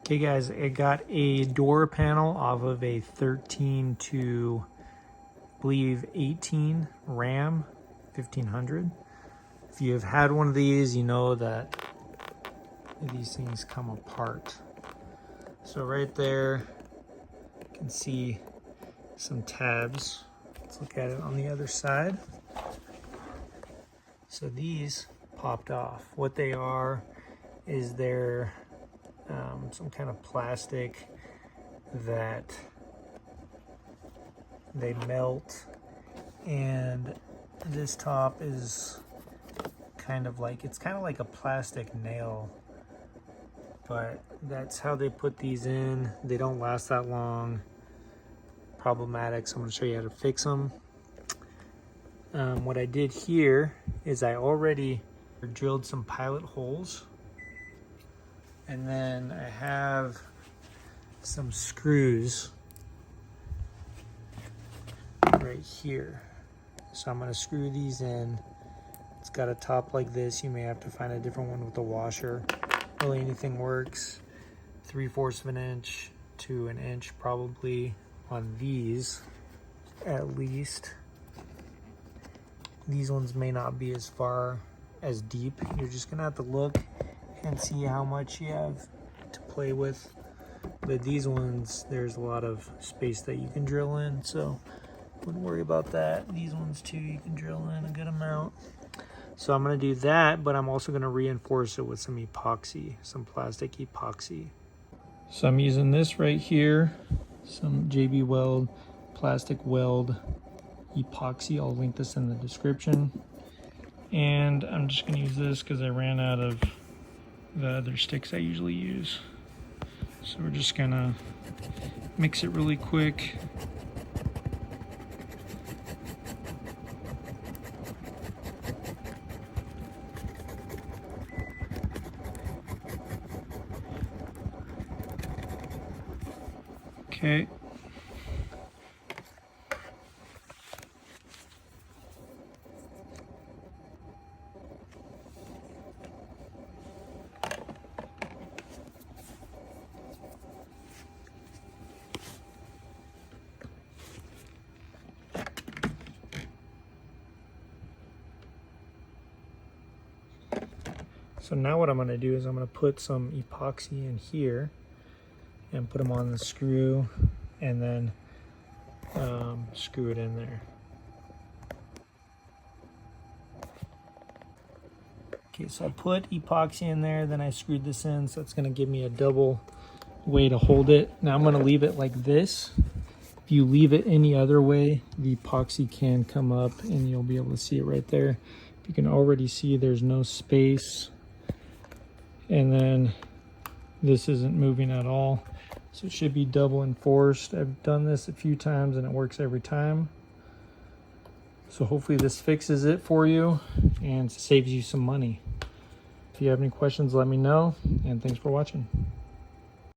Okay guys, I got a door panel off of a 13 to, I believe, 18 Ram 1500. If you have had one of these, you know that these things come apart. So right there, you can see some tabs. Let's look at it on the other side. So these popped off. What they are is they're some kind of plastic that they melt, and this top is kind of like, it's kind of like a plastic nail, but that's how they put these in. They don't last that long. Problematic, so I'm going to show you how to fix them. What I did here is I already drilled some pilot holes, and then I have some screws right here. So I'm going to screw these in. It's got a top like this. You may have to find a different one with a washer. Really anything works. 3/4 of an inch to an inch probably on these, at least. These ones may not be as far as deep. You're just gonna have to look and see how much you have to play with. But these ones, there's a lot of space that you can drill in, so wouldn't worry about that. These ones too, you can drill in a good amount. So I'm gonna do that, but I'm also gonna reinforce it with some epoxy, some plastic epoxy. So I'm using this right here, some JB Weld plastic weld epoxy. I'll link this in the description. And I'm just gonna use this because I ran out of the other sticks I usually use. So we're just gonna mix it really quick. Okay. So now what I'm going to do is I'm going to put some epoxy in here and put them on the screw, and then screw it in there. Okay, so I put epoxy in there, then I screwed this in, so it's going to give me a double way to hold it. Now I'm going to leave it like this. If you leave it any other way, the epoxy can come up and you'll be able to see it right there. You can already see there's no space. And then this isn't moving at all. So it should be double enforced. I've done this a few times and it works every time. So hopefully this fixes it for you and saves you some money. If you have any questions, let me know, and thanks for watching.